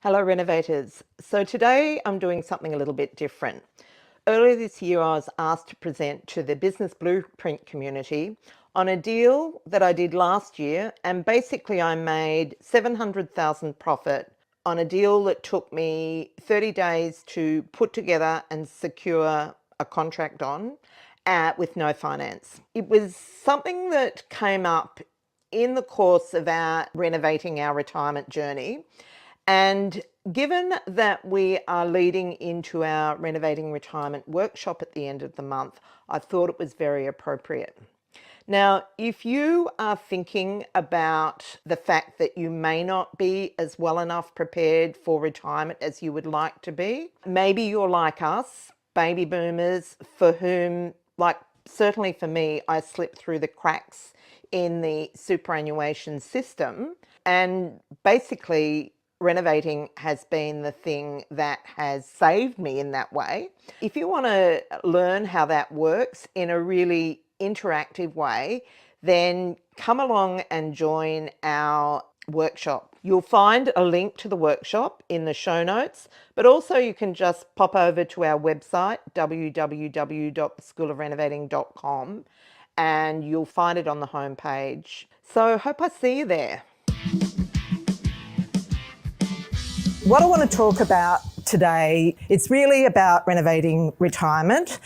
Hello, renovators. So today I'm doing something a little bit different. Earlier this year, I was asked to present to the Business Blueprint community on a deal that I did last year, and basically I made $700,000 profit on a deal that took me 30 days to put together and secure a contract on with no finance. It was something that came up in the course of our renovating our retirement journey. And given that we are leading into our renovating retirement workshop at the end of the month, I thought it was very appropriate. Now, if you are thinking about the fact that you may not be as well enough prepared for retirement as you would like to be, maybe you're like us, baby boomers, for whom, like certainly for me, I slipped through the cracks in the superannuation system, and basically renovating has been the thing that has saved me in that way. If you want to learn how that works in a really interactive way, then come along and join our workshop. You'll find a link to the workshop in the show notes, but also you can just pop over to our website, www.theschoolofrenovating.com, and you'll find it on the homepage. So hope I see you there. What I want to talk about today, it's really about renovating retirement.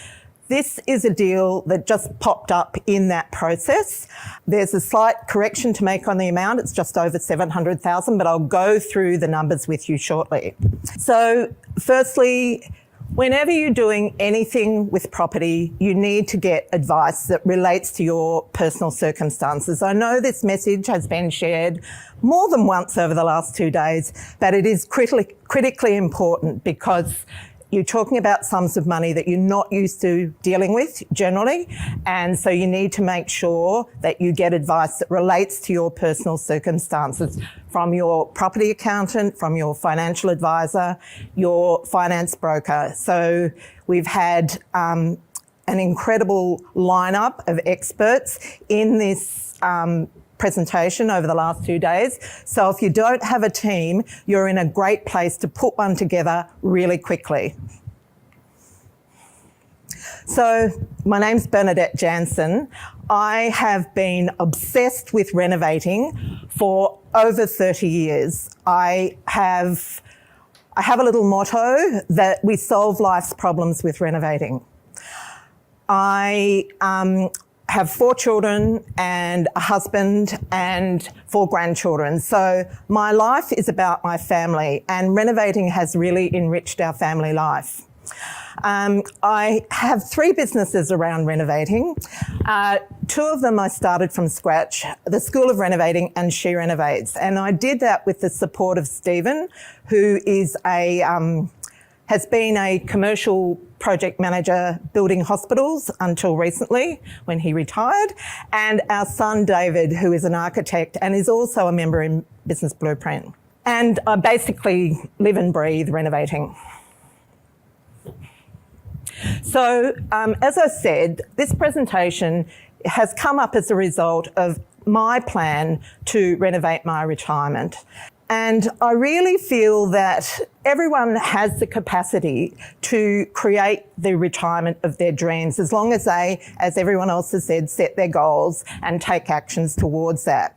This is a deal that just popped up in that process. There's a slight correction to make on the amount. It's just over $700,000, but I'll go through the numbers with you shortly. So firstly, whenever you're doing anything with property, you need to get advice that relates to your personal circumstances. I know this message has been shared more than once over the last 2 days, but it is critically important because you're talking about sums of money that you're not used to dealing with generally, and so you need to make sure that you get advice that relates to your personal circumstances from your property accountant, from your financial advisor, your finance broker. So we've had an incredible lineup of experts in this presentation over the last 2 days. So if you don't have a team, you're in a great place to put one together really quickly. So my name's Bernadette Jansen. I have been obsessed with renovating for over 30 years. I have a little motto that we solve life's problems with renovating. I have 4 children and a husband and 4 grandchildren. So my life is about my family, and renovating has really enriched our family life. I have 3 businesses around renovating. 2 of them I started from scratch, the School of Renovating and She Renovates. And I did that with the support of Stephen, who is has been a commercial project manager building hospitals until recently when he retired, and our son David, who is an architect and is also a member in Business Blueprint. And I basically live and breathe renovating. So as I said, this presentation has come up as a result of my plan to renovate my retirement. And I really feel that everyone has the capacity to create the retirement of their dreams, as long as they, as everyone else has said, set their goals and take actions towards that.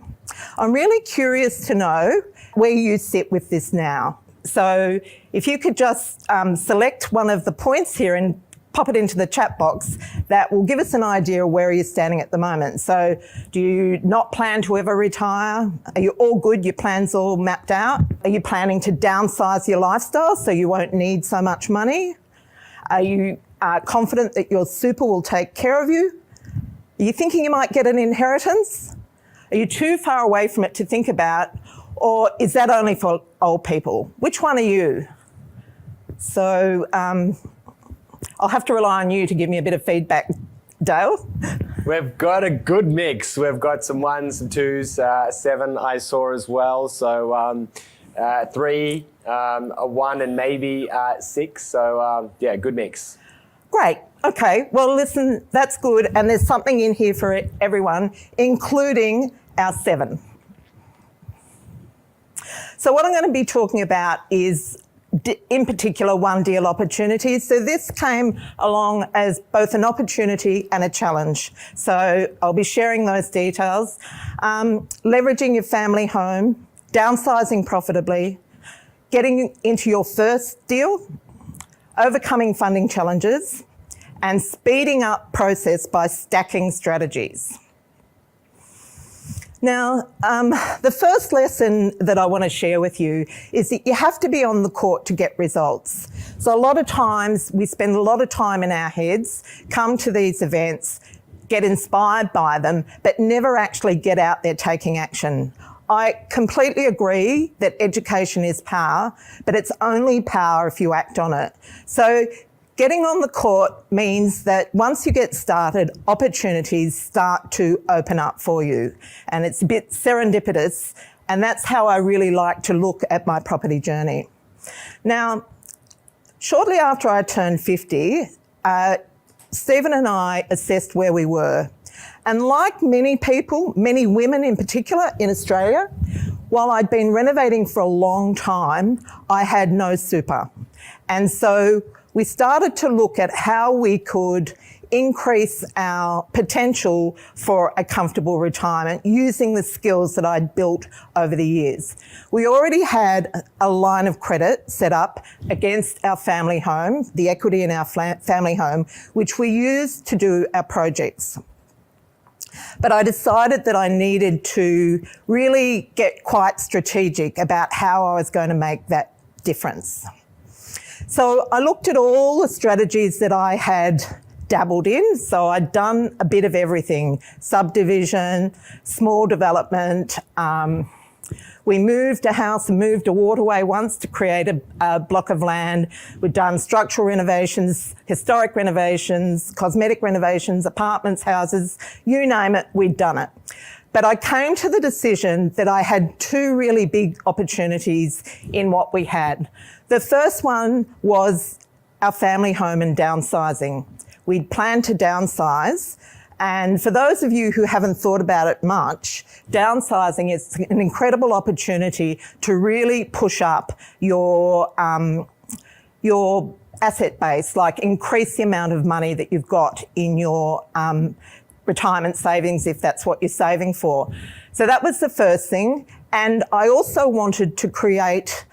I'm really curious to know where you sit with this now. So if you could just select one of the points here and pop it into the chat box, that will give us an idea of where you're standing at the moment. So do you not plan to ever retire? Are you all good? Your plans all mapped out? Are you planning to downsize your lifestyle so you won't need so much money? Are you confident that your super will take care of you? Are you thinking you might get an inheritance? Are you too far away from it to think about? Or is that only for old people? Which one are you? So I'll have to rely on you to give me a bit of feedback, Dale. We've got a good mix. We've got some 1s and 2s, 7 I saw as well. So 3, a 1 and maybe 6. So yeah, good mix. Great. Okay. Well, listen, that's good. And there's something in here for everyone, including our 7. So what I'm going to be talking about is in particular one deal opportunities. So this came along as both an opportunity and a challenge. So I'll be sharing those details. Leveraging your family home, downsizing profitably, getting into your first deal, overcoming funding challenges, and speeding up process by stacking strategies. Now, the first lesson that I want to share with you is that you have to be on the court to get results. So a lot of times we spend a lot of time in our heads, come to these events, get inspired by them, but never actually get out there taking action. I completely agree that education is power, but it's only power if you act on it. So getting on the court means that once you get started, opportunities start to open up for you. And it's a bit serendipitous, and that's how I really like to look at my property journey. Now, shortly after I turned 50, Stephen and I assessed where we were. And like many people, many women in particular in Australia, while I'd been renovating for a long time, I had no super. And so we started to look at how we could increase our potential for a comfortable retirement using the skills that I'd built over the years. We already had a line of credit set up against our family home, the equity in our family home, which we used to do our projects. But I decided that I needed to really get quite strategic about how I was going to make that difference. So I looked at all the strategies that I had dabbled in. So I'd done a bit of everything: subdivision, small development. We moved a house and moved a waterway once to create a block of land. We'd done structural renovations, historic renovations, cosmetic renovations, apartments, houses, you name it, we'd done it. But I came to the decision that I had two really big opportunities in what we had. The first one was our family home and downsizing. We'd planned to downsize. And for those of you who haven't thought about it much, downsizing is an incredible opportunity to really push up your asset base, like increase the amount of money that you've got in your retirement savings, if that's what you're saving for. So that was the first thing. And I also wanted to create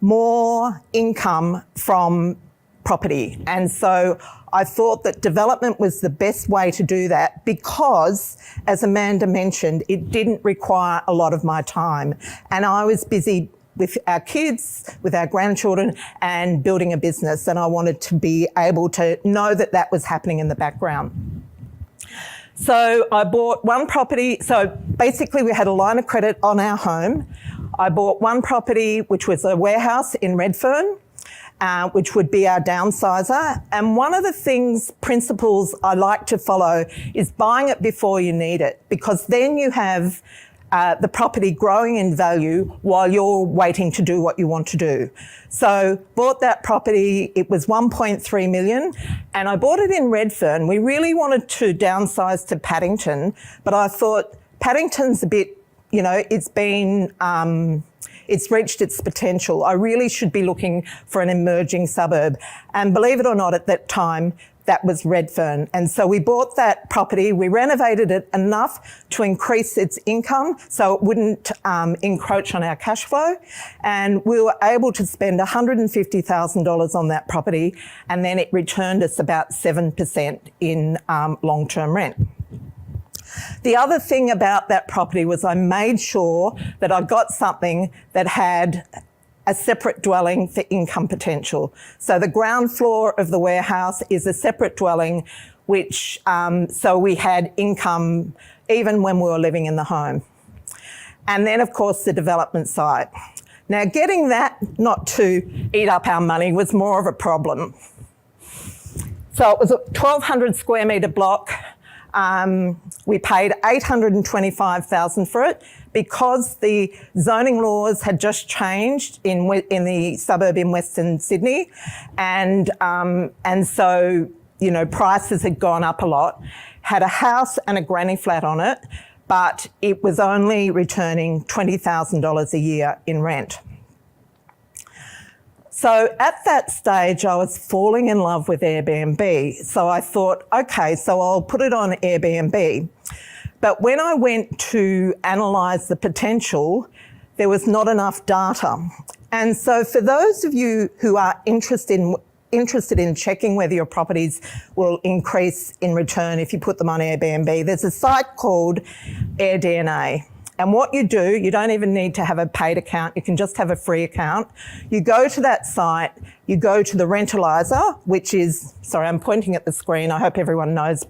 more income from property. And so I thought that development was the best way to do that because, as Amanda mentioned, it didn't require a lot of my time. And I was busy with our kids, with our grandchildren, and building a business. And I wanted to be able to know that that was happening in the background. So I bought one property. So basically we had a line of credit on our home. I bought one property, which was a warehouse in Redfern, which would be our downsizer. And one of the principles I like to follow is buying it before you need it, because then you have the property growing in value while you're waiting to do what you want to do. So bought that property, it was 1.3 million, and I bought it in Redfern. We really wanted to downsize to Paddington, but I thought Paddington's a bit, it's reached its potential. I really should be looking for an emerging suburb. And believe it or not, at that time, that was Redfern. And so we bought that property, we renovated it enough to increase its income so it wouldn't encroach on our cash flow. And we were able to spend $150,000 on that property, and then it returned us about 7% in long-term rent. The other thing about that property was I made sure that I got something that had a separate dwelling for income potential. So the ground floor of the warehouse is a separate dwelling, which, so we had income even when we were living in the home. And then, of course, the development side. Now, getting that not to eat up our money was more of a problem. So it was a 1,200 square metre block. We paid $825,000 for it because the zoning laws had just changed in the suburb in Western Sydney, and so prices had gone up a lot. Had a house and a granny flat on it, but it was only returning $20,000 a year in rent. So at that stage, I was falling in love with Airbnb. So I thought, okay, so I'll put it on Airbnb. But when I went to analyse the potential, there was not enough data. And so for those of you who are interested in checking whether your properties will increase in return if you put them on Airbnb, there's a site called AirDNA. And what you do, you don't even need to have a paid account, you can just have a free account. You go to that site, you go to the Rentalizer, which is, sorry, I'm pointing at the screen, I hope everyone knows.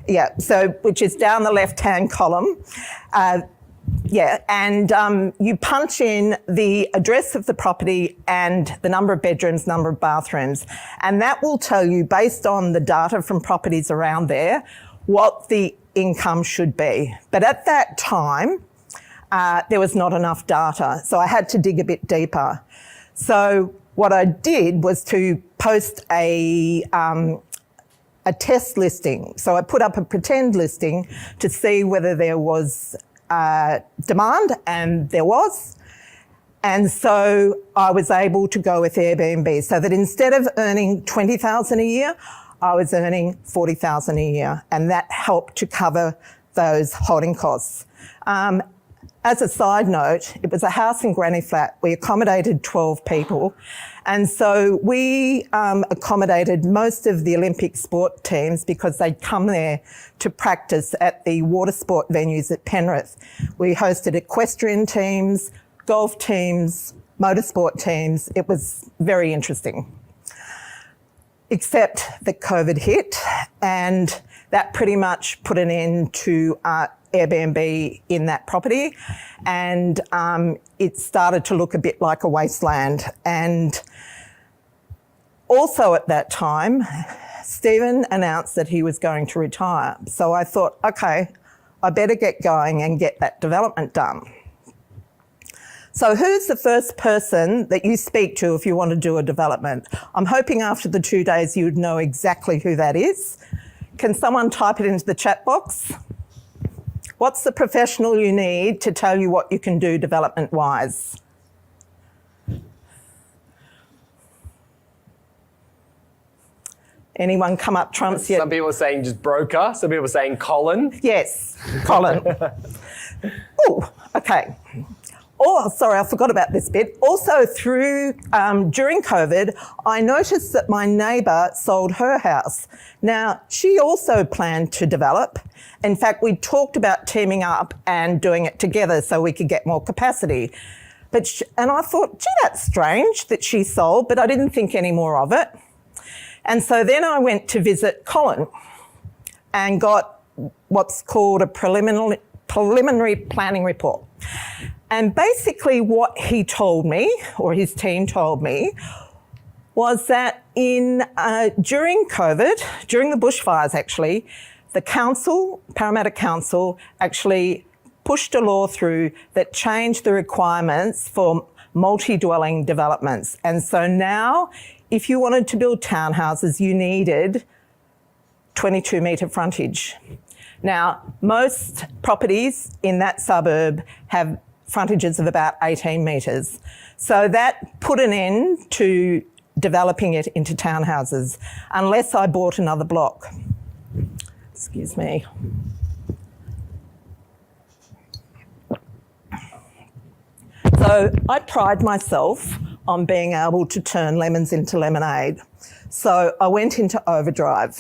Yeah, so which is down the left-hand column. You punch in the address of the property and the number of bedrooms, number of bathrooms, and that will tell you, based on the data from properties around there, what the income should be. But at that time, there was not enough data, so I had to dig a bit deeper. So what I did was to post a test listing. So I put up a pretend listing to see whether there was demand, and there was. And so I was able to go with Airbnb, so that instead of earning $20,000 a year, I was earning $40,000 a year, and that helped to cover those holding costs. As a side note, it was a house in Granny Flat. We accommodated 12 people. And so we accommodated most of the Olympic sport teams because they'd come there to practice at the water sport venues at Penrith. We hosted equestrian teams, golf teams, motorsport teams. It was very interesting. Except that COVID hit, and that pretty much put an end to Airbnb in that property, and it started to look a bit like a wasteland. And also at that time, Stephen announced that he was going to retire. So I thought, okay, I better get going and get that development done. So who's the first person that you speak to if you want to do a development? I'm hoping after the 2 days you'd know exactly who that is. Can someone type it into the chat box? What's the professional you need to tell you what you can do development-wise? Anyone come up trumps yet? Some people are saying just broker, some people are saying Colin. Yes, Colin. Oh, okay. Oh, sorry, I forgot about this bit. Also, during COVID, I noticed that my neighbour sold her house. Now, she also planned to develop. In fact, we talked about teaming up and doing it together so we could get more capacity. And I thought, gee, that's strange that she sold, but I didn't think any more of it. And so then I went to visit Colin and got what's called a preliminary planning report. And basically what he told me, or his team told me, was that during COVID, during the bushfires actually, the council, Parramatta Council, actually pushed a law through that changed the requirements for multi-dwelling developments. And so now, if you wanted to build townhouses, you needed 22-metre frontage. Now, most properties in that suburb have frontages of about 18 metres. So that put an end to developing it into townhouses, unless I bought another block. Excuse me. So I pride myself on being able to turn lemons into lemonade. So I went into overdrive,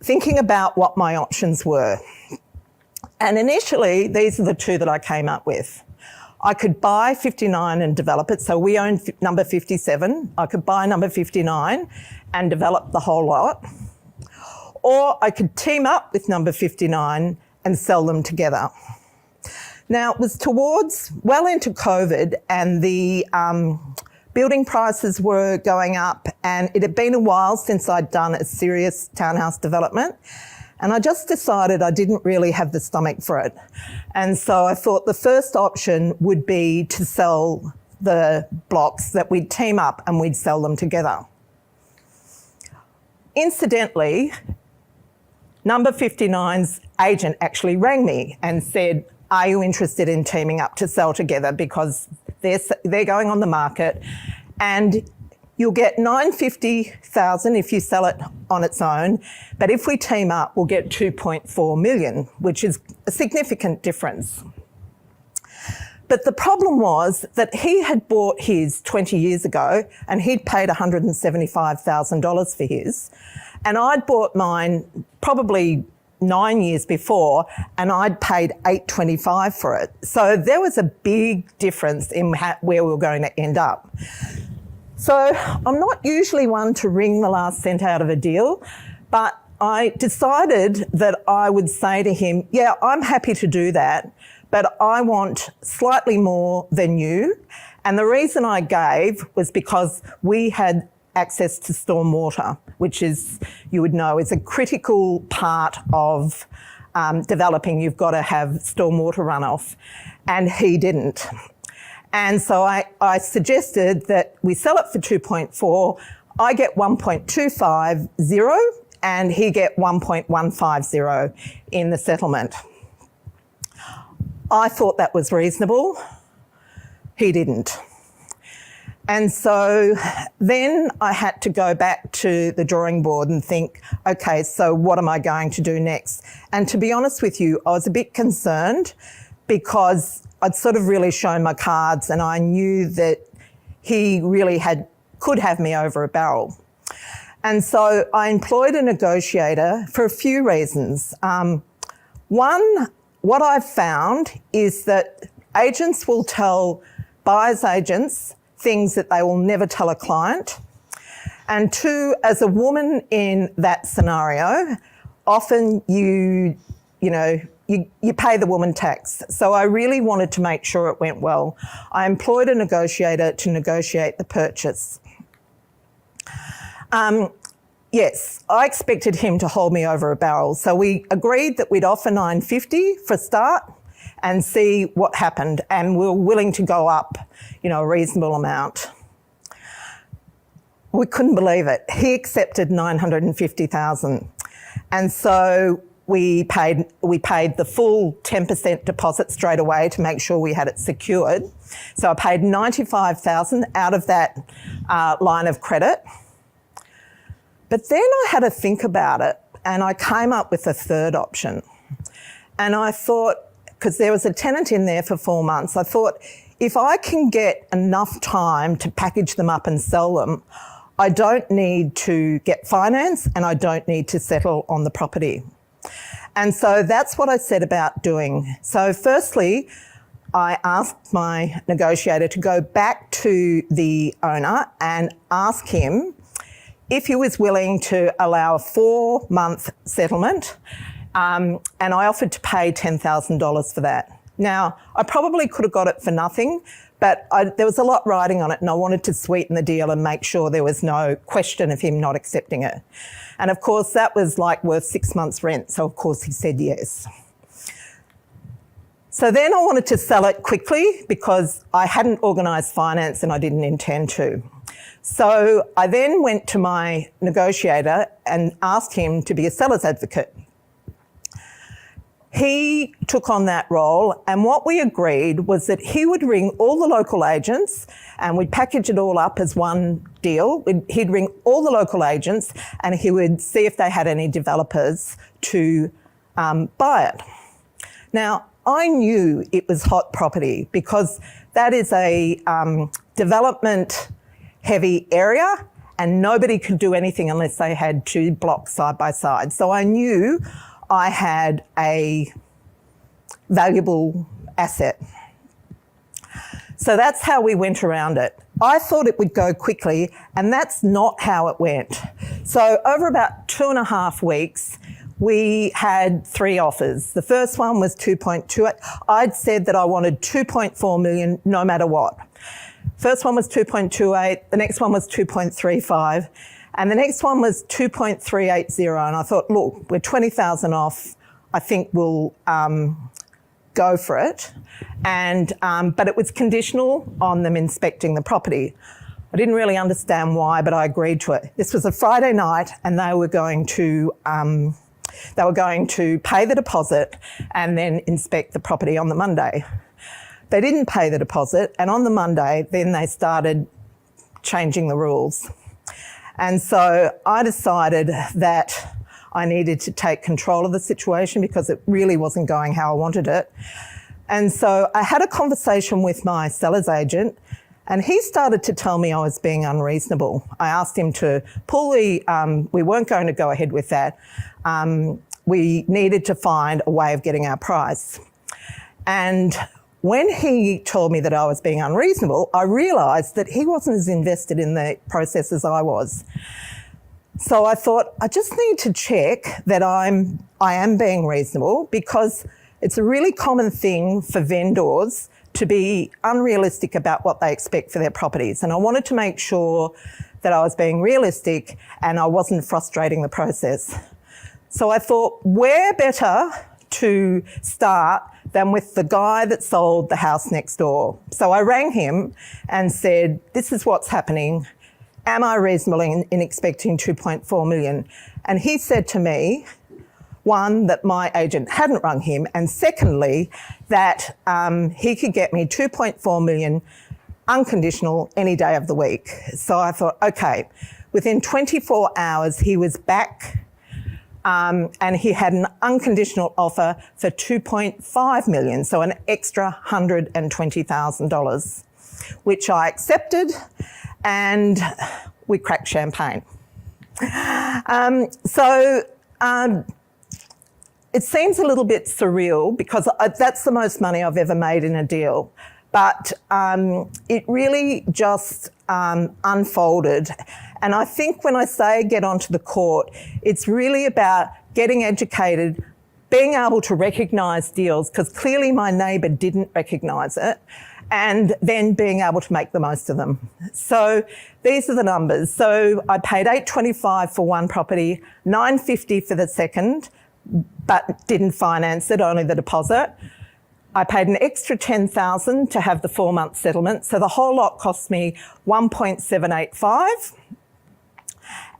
thinking about what my options were. And initially, these are the two that I came up with. I could buy 59 and develop it. So we own number 57. I could buy number 59 and develop the whole lot. Or I could team up with number 59 and sell them together. Now, it was well into COVID, and the building prices were going up, and it had been a while since I'd done a serious townhouse development. And I just decided I didn't really have the stomach for it. And so I thought the first option would be to sell the blocks, that we'd team up and we'd sell them together. Incidentally, number 59's agent actually rang me and said, are you interested in teaming up to sell together? Because they're going on the market and you'll get $950,000 if you sell it on its own, but if we team up, we'll get $2.4 million, which is a significant difference. But the problem was that he had bought his 20 years ago and he'd paid $175,000 for his, and I'd bought mine probably 9 years before and I'd paid $825 for it. So there was a big difference in where we were going to end up. So I'm not usually one to wring the last cent out of a deal, but I decided that I would say to him, yeah, I'm happy to do that, but I want slightly more than you. And the reason I gave was because we had access to stormwater, which is, you would know, is a critical part of developing. You've got to have stormwater runoff, and he didn't. And so I suggested that we sell it for 2.4, I get 1.250 and he get 1.150 in the settlement. I thought that was reasonable. He didn't. And so then I had to go back to the drawing board and think, okay, so what am I going to do next? And to be honest with you, I was a bit concerned because I'd sort of really shown my cards and I knew that he really could have me over a barrel. And so I employed a negotiator for a few reasons. One, what I've found is that agents will tell buyer's agents things that they will never tell a client. And two, as a woman in that scenario, often you pay the woman tax. So I really wanted to make sure it went well. I employed a negotiator to negotiate the purchase. Yes, I expected him to hold me over a barrel. So we agreed that we'd offer $950 for a start and see what happened. And we were willing to go up, a reasonable amount. We couldn't believe it. He accepted $950,000. And so we paid the full 10% deposit straight away to make sure we had it secured. So I paid $95,000 out of that line of credit. But then I had to think about it and I came up with a third option. And I thought, because there was a tenant in there for 4 months, I thought, if I can get enough time to package them up and sell them, I don't need to get finance and I don't need to settle on the property. And so that's what I set about doing. So firstly, I asked my negotiator to go back to the owner and ask him if he was willing to allow a 4-month settlement, and I offered to pay $10,000 for that. Now, I probably could have got it for nothing, but there was a lot riding on it and I wanted to sweeten the deal and make sure there was no question of him not accepting it. And of course, that was like worth 6 months' rent, so of course he said yes. So then I wanted to sell it quickly because I hadn't organised finance and I didn't intend to. So I then went to my negotiator and asked him to be a seller's advocate. He took on that role, and what we agreed was that he would ring all the local agents and we'd package it all up as one deal. He'd ring all the local agents and he would see if they had any developers to buy it. Now, I knew it was hot property because that is a development heavy area and nobody could do anything unless they had 2 blocks side by side. So I knew I had a valuable asset. So that's how we went around it. I thought it would go quickly and that's not how it went. So over about 2.5 weeks, we had 3 offers. The first one was 2.28. I'd said that I wanted 2.4 million no matter what. First one was 2.28, the next one was 2.35, and the next one was 2.380. And I thought, look, we're 20,000 off. I think we'll go for it. And but it was conditional on them inspecting the property. I didn't really understand why, but I agreed to it. This was a Friday night, and they were going to pay the deposit and then inspect the property on the Monday. They didn't pay the deposit, and on the Monday, then they started changing the rules. And so I decided that I needed to take control of the situation because it really wasn't going how I wanted it. And so I had a conversation with my seller's agent, and he started to tell me I was being unreasonable. I asked him to pull we weren't going to go ahead with that. We needed to find a way of getting our price. And when he told me that I was being unreasonable, I realised that he wasn't as invested in the process as I was. So I thought, I just need to check that I am being reasonable, because it's a really common thing for vendors to be unrealistic about what they expect for their properties. And I wanted to make sure that I was being realistic and I wasn't frustrating the process. So I thought, where better to start than with the guy that sold the house next door. So I rang him and said, this is what's happening. Am I reasonable in expecting 2.4 million? And he said to me, one, that my agent hadn't rung him, and secondly, that he could get me 2.4 million unconditional any day of the week. So I thought, okay, within 24 hours, he was back. And he had an unconditional offer for 2.5 million, so an extra $120,000, which I accepted, and we cracked champagne. It seems a little bit surreal because that's the most money I've ever made in a deal, but it really just unfolded. And I think when I say get onto the court, it's really about getting educated, being able to recognise deals, because clearly my neighbour didn't recognise it, and then being able to make the most of them. So these are the numbers. So I paid $825 for one property, $950 for the second, but didn't finance it, only the deposit. I paid an extra $10,000 to have the 4-month settlement. So the whole lot cost me $1.785.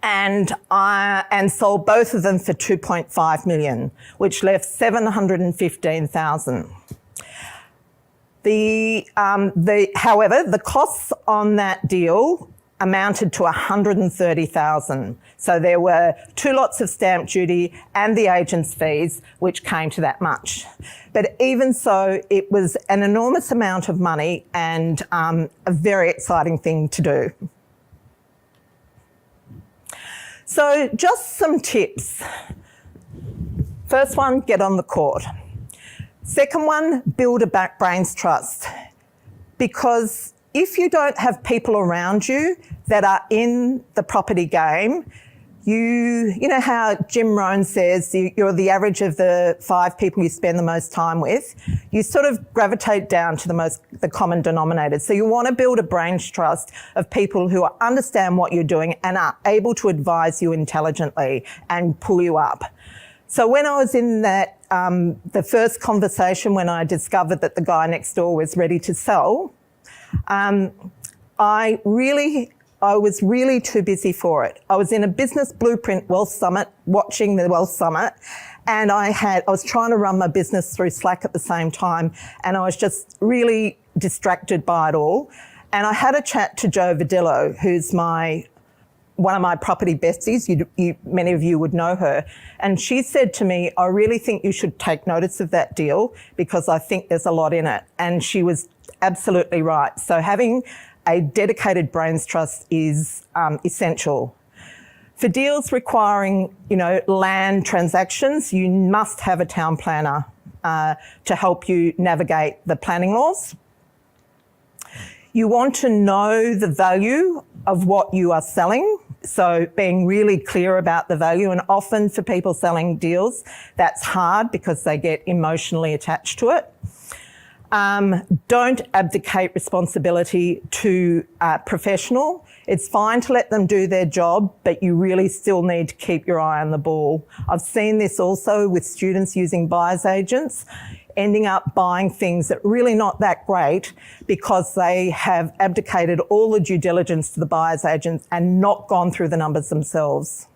And sold both of them for 2.5 million, which left 715,000. However, the costs on that deal amounted to 130,000. So there were 2 lots of stamp duty and the agent's fees, which came to that much. But even so, it was an enormous amount of money and a very exciting thing to do. So just some tips. First one, get on the court. Second one, build a brains trust. Because if you don't have people around you that are in the property game, you know how Jim Rohn says you're the average of the 5 people you spend the most time with. You sort of gravitate down to the common denominator. So you want to build a brains trust of people who understand what you're doing and are able to advise you intelligently and pull you up. So when I was in that, the first conversation when I discovered that the guy next door was ready to sell, I was really too busy for it. I was in a Business Blueprint Wealth Summit, watching the Wealth Summit, and I was trying to run my business through Slack at the same time, and I was just really distracted by it all. And I had a chat to Jo Vadillo, who's one of my property besties. Many of you would know her. And she said to me, I really think you should take notice of that deal because I think there's a lot in it. And she was absolutely right. So having a dedicated brains trust is essential. For deals requiring, land transactions, you must have a town planner to help you navigate the planning laws. You want to know the value of what you are selling, so being really clear about the value. And often for people selling deals, that's hard because they get emotionally attached to it. Don't abdicate responsibility to a professional. It's fine to let them do their job, but you really still need to keep your eye on the ball. I've seen this also with students using buyer's agents, ending up buying things that are really not that great because they have abdicated all the due diligence to the buyer's agents and not gone through the numbers themselves.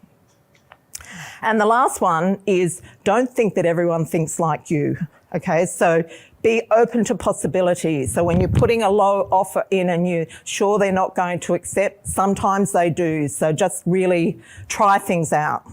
And the last one is don't think that everyone thinks like you. Okay, so be open to possibilities. So when you're putting a low offer in and you're sure they're not going to accept, sometimes they do. So just really try things out.